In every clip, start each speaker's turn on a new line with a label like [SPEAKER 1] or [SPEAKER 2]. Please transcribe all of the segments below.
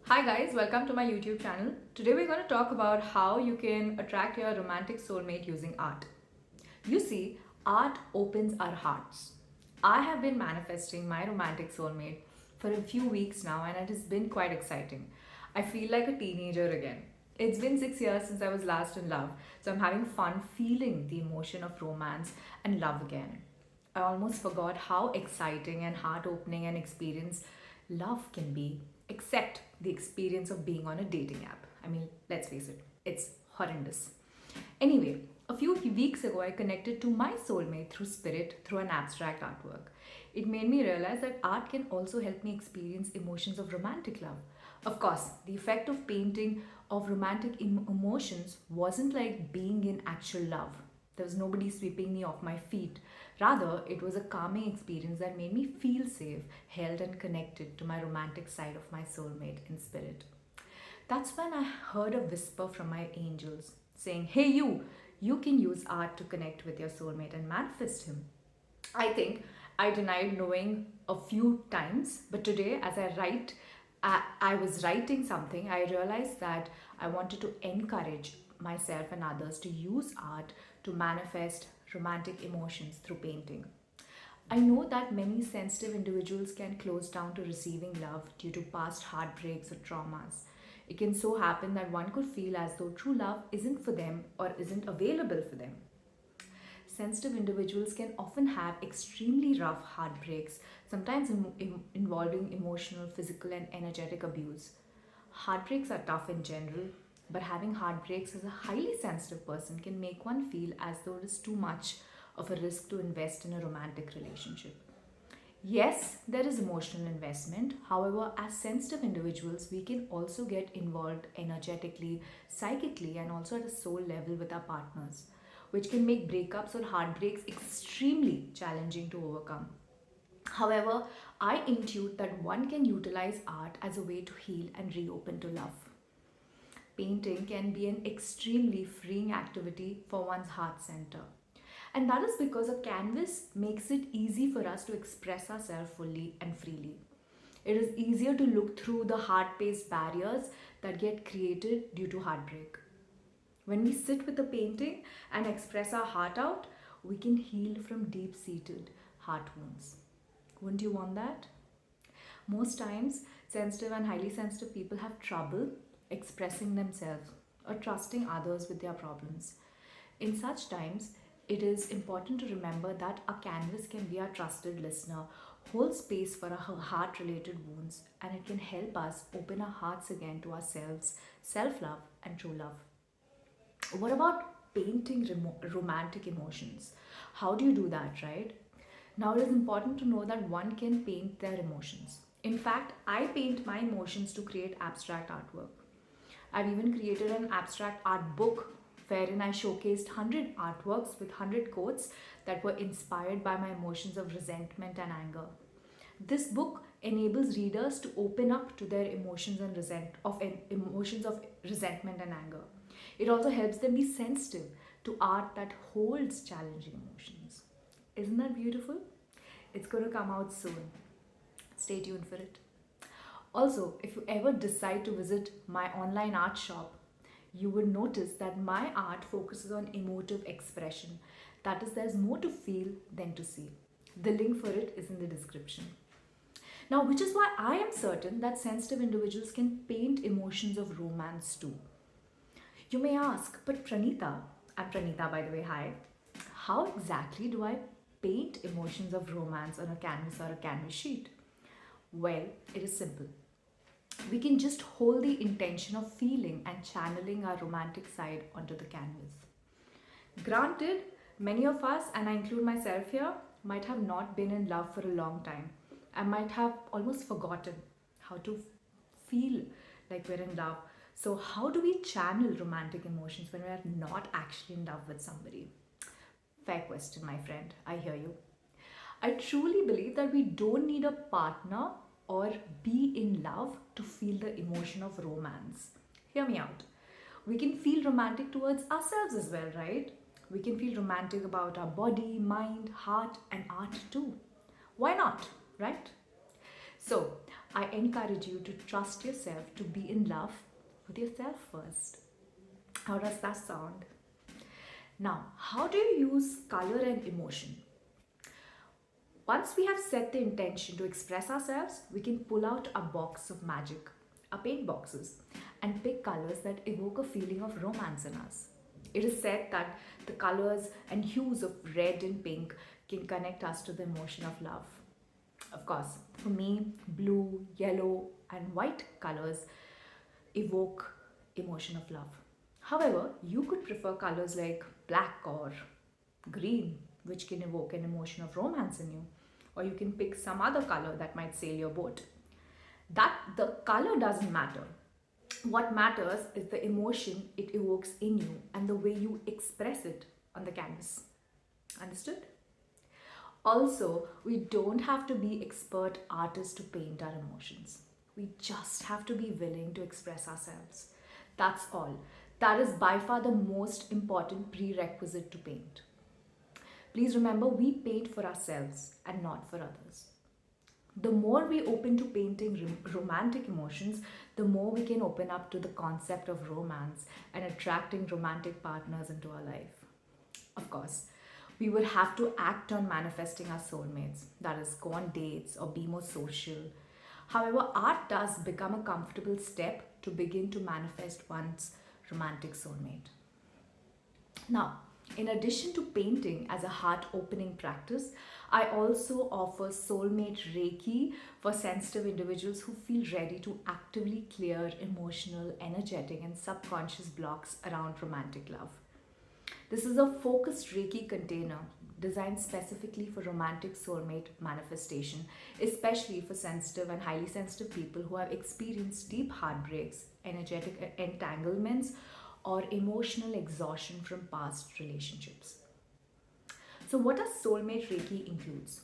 [SPEAKER 1] Hi guys, welcome to my YouTube channel. Today we're going to talk about how you can attract your romantic soulmate using art. You see, art opens our hearts. I have been manifesting my romantic soulmate for a few weeks now and it has been quite exciting. I feel like a teenager again. It's been 6 years since I was last in love, so I'm having fun feeling the emotion of romance and love again. I almost forgot how exciting and heart opening an experience love can be, except the experience of being on a dating app. I mean, let's face it, it's horrendous. Anyway, a few weeks ago, I connected to my soulmate through spirit through an abstract artwork. It made me realize that art can also help me experience emotions of romantic love. Of course, the effect of painting of romantic emotions wasn't like being in actual love. There was nobody sweeping me off my feet. Rather, it was a calming experience that made me feel safe, held, and connected to my romantic side of my soulmate in spirit. That's when I heard a whisper from my angels saying, "Hey, you can use art to connect with your soulmate and manifest him." I think I denied knowing a few times, but today, as I was writing something, I realized that I wanted to encourage myself and others to use art to manifest romantic emotions through painting. I know that many sensitive individuals can close down to receiving love due to past heartbreaks or traumas. It can so happen that one could feel as though true love isn't for them or isn't available for them. Sensitive individuals can often have extremely rough heartbreaks, sometimes involving emotional, physical, and energetic abuse. Heartbreaks are tough in general, but having heartbreaks as a highly sensitive person can make one feel as though it is too much of a risk to invest in a romantic relationship. Yes, there is emotional investment. However, as sensitive individuals, we can also get involved energetically, psychically, and also at a soul level with our partners, which can make breakups or heartbreaks extremely challenging to overcome. However, I intuit that one can utilize art as a way to heal and reopen to love. Painting can be an extremely freeing activity for one's heart center. And that is because a canvas makes it easy for us to express ourselves fully and freely. It is easier to look through the heart paced barriers that get created due to heartbreak. When we sit with a painting and express our heart out, we can heal from deep seated heart wounds. Wouldn't you want that? Most times, sensitive and highly sensitive people have trouble expressing themselves or trusting others with their problems. In such times, it is important to remember that a canvas can be our trusted listener, hold space for our heart related wounds, and it can help us open our hearts again to ourselves, self love, and true love. What about painting romantic emotions? How do you do that, right? Now it is important to know that one can paint their emotions. In fact, I paint my emotions to create abstract artwork. I've even created an abstract art book wherein I showcased 100 artworks with 100 quotes that were inspired by my emotions of resentment and anger. This book enables readers to open up to their emotions of resentment and anger. It also helps them be sensitive to art that holds challenging emotions. Isn't that beautiful? It's going to come out soon. Stay tuned for it. Also, if you ever decide to visit my online art shop, you will notice that my art focuses on emotive expression. That is, there's more to feel than to see. The link for it is in the description. Now, which is why I am certain that sensitive individuals can paint emotions of romance too. You may ask, but Pranita, I'm Pranita by the way, hi, how exactly do I paint emotions of romance on a canvas or a canvas sheet? Well, it is simple. We can just hold the intention of feeling and channeling our romantic side onto the canvas. Granted, many of us, and I include myself here, might have not been in love for a long time. I might have almost forgotten how to feel like we're in love. So, how do we channel romantic emotions when we're not actually in love with somebody? Fair question, my friend. I hear you. I truly believe that we don't need a partner or be in love to feel the emotion of romance. Hear me out. We can feel romantic towards ourselves as well, right? We can feel romantic about our body, mind, heart, and art too. Why not, right? So, I encourage you to trust yourself, to be in love with yourself first. How does that sound? Now, how do you use color and emotion? Once we have set the intention to express ourselves, we can pull out a box of magic, our paint boxes, and pick colors that evoke a feeling of romance in us. It is said that the colors and hues of red and pink can connect us to the emotion of love. Of course, for me, blue, yellow, and white colors evoke emotion of love. However, you could prefer colors like black or green, which can evoke an emotion of romance in you. Or you can pick some other color that might sail your boat. That the color doesn't matter. What matters is the emotion it evokes in you and the way you express it on the canvas. Understood? Also, we don't have to be expert artists to paint our emotions. We just have to be willing to express ourselves. That's all. That is by far the most important prerequisite to paint. Please remember, we paint for ourselves and not for others. The more we open to painting romantic emotions, the more we can open up to the concept of romance and attracting romantic partners into our life. Of course, we will have to act on manifesting our soulmates, that is, go on dates or be more social. However, art does become a comfortable step to begin to manifest one's romantic soulmate. Now, in addition to painting as a heart opening practice, I also offer Soulmate Reiki for sensitive individuals who feel ready to actively clear emotional, energetic, and subconscious blocks around romantic love. This is a focused Reiki container designed specifically for romantic soulmate manifestation, especially for sensitive and highly sensitive people who have experienced deep heartbreaks, energetic entanglements, or emotional exhaustion from past relationships. So, what does Soulmate Reiki includes?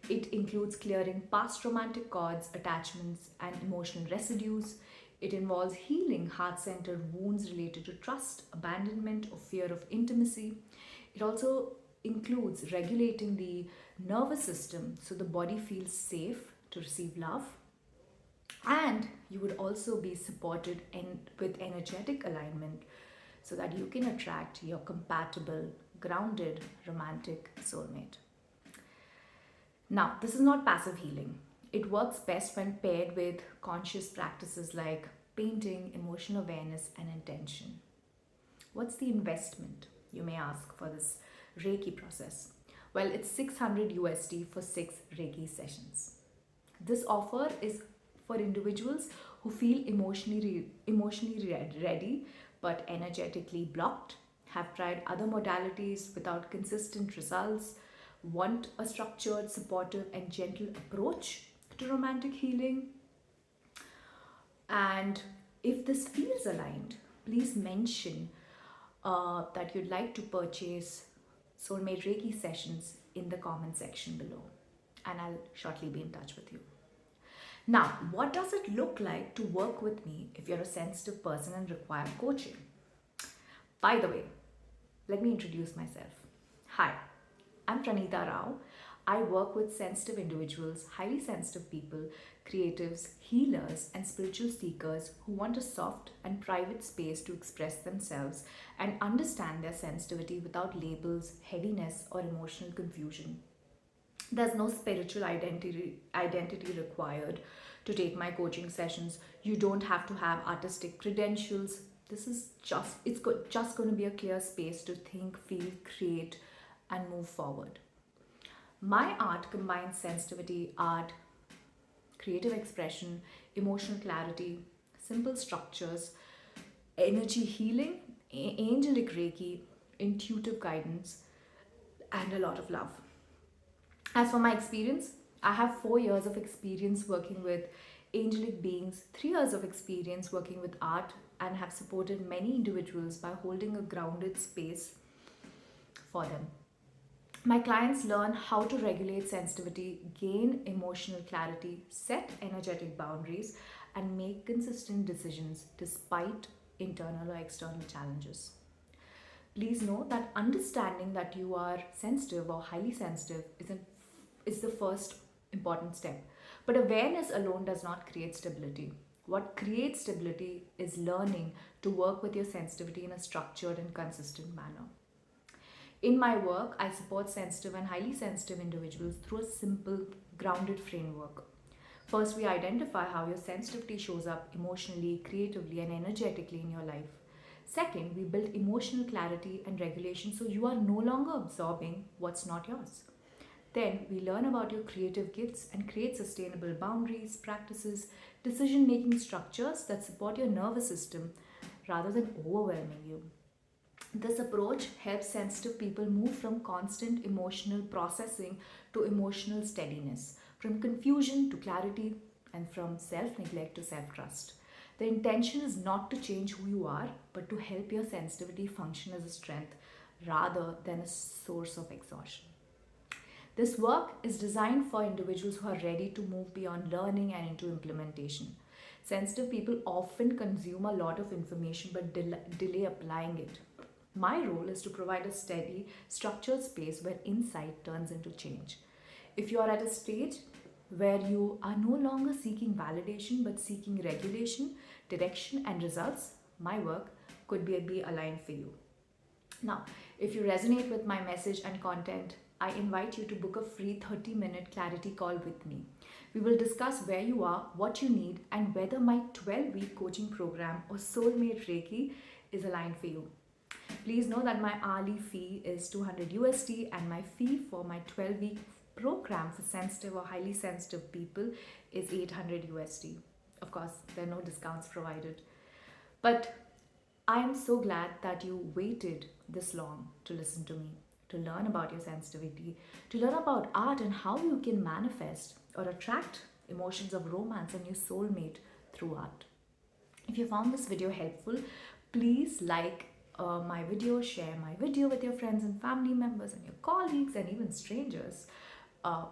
[SPEAKER 1] It includes clearing past romantic cords, attachments, and emotional residues. It involves healing heart centered wounds related to trust, abandonment, or fear of intimacy. It also includes regulating the nervous system so the body feels safe to receive love. And you would also be supported with energetic alignment so that you can attract your compatible, grounded, romantic soulmate. Now, this is not passive healing. It works best when paired with conscious practices like painting, emotional awareness, and intention. What's the investment, you may ask, for this Reiki process? Well, it's 600 USD for 6 Reiki sessions. This offer is for individuals who feel emotionally ready but energetically blocked, have tried other modalities without consistent results, want a structured, supportive, and gentle approach to romantic healing. And if this feels aligned, please mention that you'd like to purchase Soulmate Reiki sessions in the comment section below, and I'll shortly be in touch with you. Now, what does it look like to work with me if you're a sensitive person and require coaching? By the way, let me introduce myself. Hi, I'm Pranita Rao. I work with sensitive individuals, highly sensitive people, creatives, healers, and spiritual seekers who want a soft and private space to express themselves and understand their sensitivity without labels, heaviness, or emotional confusion. There's no spiritual identity required to take my coaching sessions. You don't have to have artistic credentials. This is just going to be a clear space to think, feel, create, and move forward. My art combines sensitivity, art, creative expression, emotional clarity, simple structures, energy healing, angelic Reiki, intuitive guidance, and a lot of love. As for my experience, I have 4 years of experience working with angelic beings, 3 years of experience working with art, and have supported many individuals by holding a grounded space for them. My clients learn how to regulate sensitivity, gain emotional clarity, set energetic boundaries, and make consistent decisions despite internal or external challenges. Please know that understanding that you are sensitive or highly sensitive is the first important step. But awareness alone does not create stability. What creates stability is learning to work with your sensitivity in a structured and consistent manner. In my work, I support sensitive and highly sensitive individuals through a simple, grounded framework. First, we identify how your sensitivity shows up emotionally, creatively, and energetically in your life. Second, we build emotional clarity and regulation so you are no longer absorbing what's not yours. Then, we learn about your creative gifts and create sustainable boundaries, practices, decision making structures that support your nervous system rather than overwhelming you. This approach helps sensitive people move from constant emotional processing to emotional steadiness, from confusion to clarity, and from self neglect to self trust. The intention is not to change who you are, but to help your sensitivity function as a strength rather than a source of exhaustion. This work is designed for individuals who are ready to move beyond learning and into implementation. Sensitive people often consume a lot of information but delay applying it. My role is to provide a steady, structured space where insight turns into change. If you are at a stage where you are no longer seeking validation but seeking regulation, direction, and results, my work could be aligned for you. Now, if you resonate with my message and content, I invite you to book a free 30-minute clarity call with me. We will discuss where you are, what you need, and whether my 12-week coaching program or Soulmate Reiki is aligned for you. Please know that my hourly fee is 200 USD and my fee for my 12-week program for sensitive or highly sensitive people is 800 USD. Of course, there are no discounts provided. But I am so glad that you waited this long to listen to me, to learn about your sensitivity, to learn about art and how you can manifest or attract emotions of romance and your soulmate through art. If you found this video helpful, please like my video, share my video with your friends and family members and your colleagues and even strangers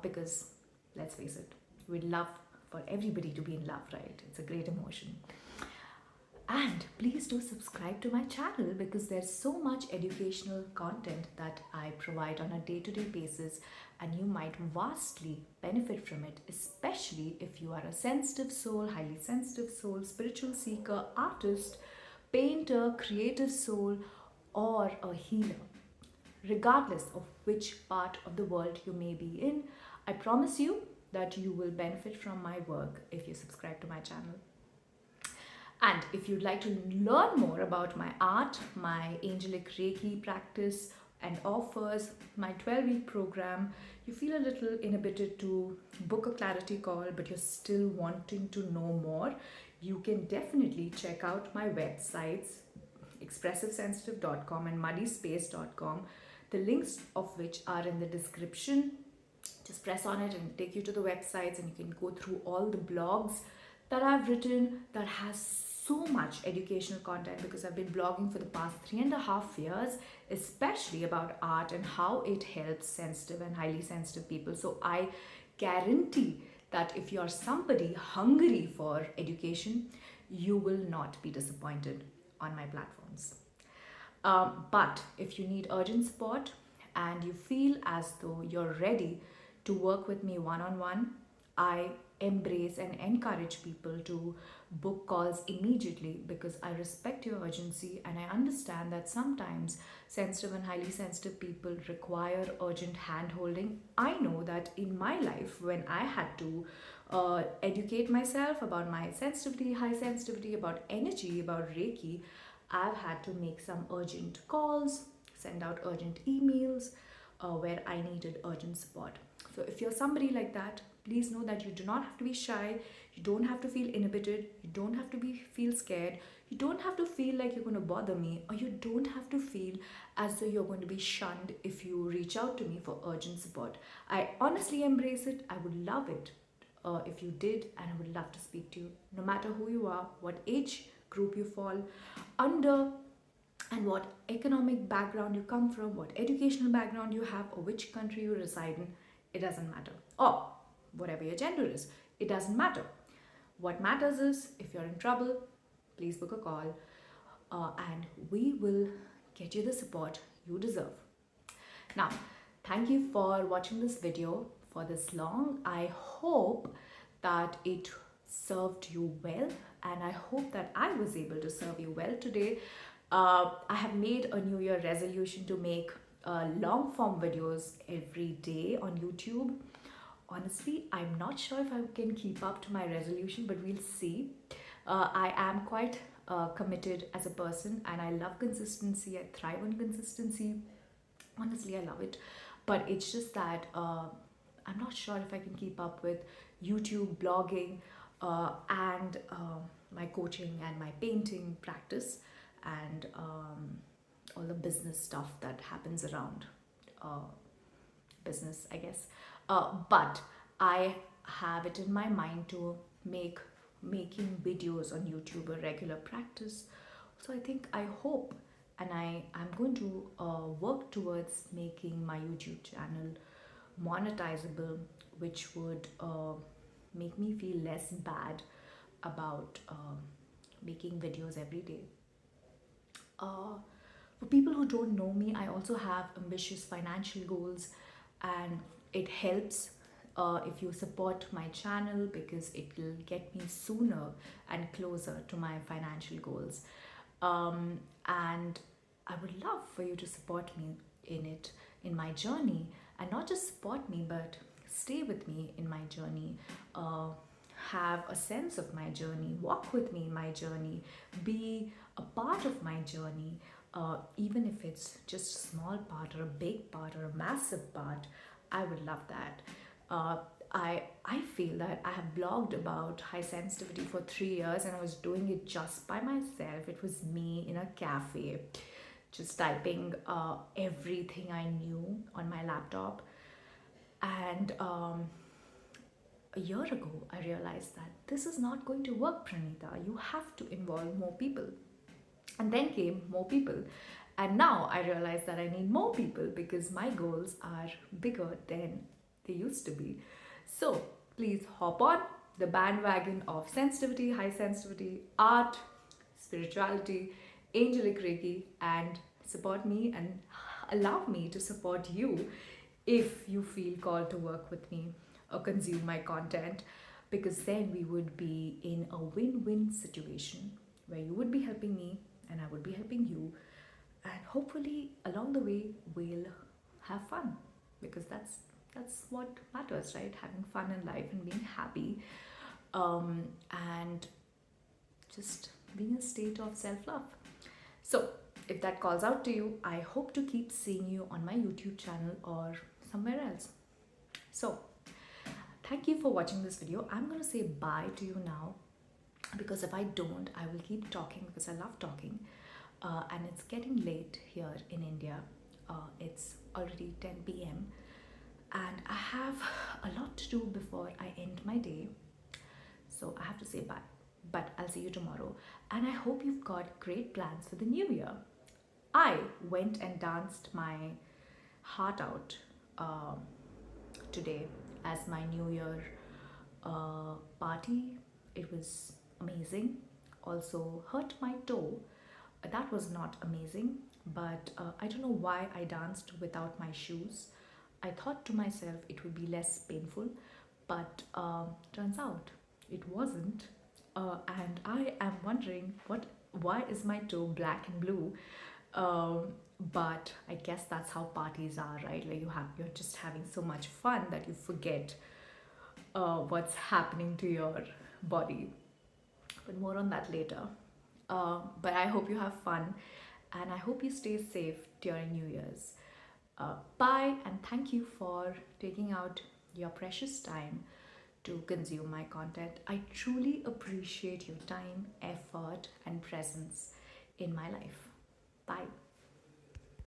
[SPEAKER 1] because let's face it, we'd love for everybody to be in love, right? It's a great emotion. And please do subscribe to my channel because there's so much educational content that I provide on a day-to-day basis and you might vastly benefit from it, especially if you are a sensitive soul, highly sensitive soul, spiritual seeker, artist, painter, creative soul, or a healer. Regardless of which part of the world you may be in, I promise you that you will benefit from my work if you subscribe to my channel. And if you'd like to learn more about my art, my angelic Reiki practice and offers, my 12-week program, you feel a little inhibited to book a clarity call, but you're still wanting to know more, you can definitely check out my websites, expressivesensitive.com and muddyspace.com, the links of which are in the description. Just press on it and take you to the websites and you can go through all the blogs that I've written that has so much educational content because I've been blogging for the past 3.5 years, especially about art and how it helps sensitive and highly sensitive people. So I guarantee that if you're somebody hungry for education, you will not be disappointed on my platforms. But if you need urgent support and you feel as though you're ready to work with me one-on-one, I embrace and encourage people to book calls immediately because I respect your urgency and I understand that sometimes sensitive and highly sensitive people require urgent hand holding. I know that in my life when I had to educate myself about my sensitivity, high sensitivity, about energy, about Reiki, I've had to make some urgent calls, send out urgent emails where I needed urgent support. So if you're somebody like that, please know that you do not have to be shy, you don't have to feel inhibited, you don't have to feel scared, you don't have to feel like you're going to bother me, or you don't have to feel as though you're going to be shunned if you reach out to me for urgent support. I honestly embrace it. I would love it if you did, and I would love to speak to you, no matter who you are, what age group you fall under, and what economic background you come from, what educational background you have, or which country you reside in. It doesn't matter. Or whatever your gender is, it doesn't matter. What matters is if you're in trouble, please book a call and we will get you the support you deserve. Now, thank you for watching this video for this long. I hope that it served you well, and I hope that I was able to serve you well today. I have made a New Year resolution to make long form videos every day on YouTube. Honestly, I'm not sure if I can keep up to my resolution, but we'll see. I am quite committed as a person, and I love consistency. I thrive on consistency. Honestly, I love it, but it's just that I'm not sure if I can keep up with YouTube, blogging, and my coaching and my painting practice, and all the business stuff that happens around uh, business, I guess. But I have it in my mind to make making videos on YouTube a regular practice. So I hope, and I'm going to work towards making my YouTube channel monetizable, which would make me feel less bad about making videos every day. Uh, for people who don't know me, I also have ambitious financial goals, and it helps if you support my channel because it will get me sooner and closer to my financial goals. And I would love for you to support me in it, in my journey, and not just support me, but stay with me in my journey. Have a sense of my journey, walk with me in my journey, be a part of my journey, even if it's just a small part or a big part or a massive part. I would love that. Uh, I feel that I have blogged about high sensitivity for 3 years, and I was doing it just by myself. It was me in a cafe, just typing everything I knew on my laptop. And a year ago, I realized that this is not going to work, Pranita. You have to involve more people. And then came more people. And now I realize that I need more people because my goals are bigger than they used to be. So please hop on the bandwagon of sensitivity, high sensitivity, art, spirituality, angelic Reiki, and support me and allow me to support you if you feel called to work with me or consume my content, because then we would be in a win-win situation where you would be helping me and I would be helping you, and hopefully along the way we'll have fun, because that's what matters, right? Having fun in life and being happy, and just being in a state of self-love. So if that calls out to you, I hope to keep seeing you on my YouTube channel or somewhere else. So thank you for watching this video. I'm going to say bye to you now, because if I don't, I will keep talking because I love talking. And it's getting late here in India. It's already 10 p.m. and I have a lot to do before I end my day. So I have to say bye. But I'll see you tomorrow. And I hope you've got great plans for the new year. I went and danced my heart out today as my New Year party. It was amazing. Also, hurt my toe. That was not amazing, but I don't know why I danced without my shoes. I thought to myself it would be less painful, but turns out it wasn't. And I am wondering why is my toe black and blue? But I guess that's how parties are, right? Like you're just having so much fun that you forget what's happening to your body. But more on that later. But I hope you have fun, and I hope you stay safe during New Year's. Bye, and thank you for taking out your precious time to consume my content. I truly appreciate your time, effort, and presence in my life. Bye.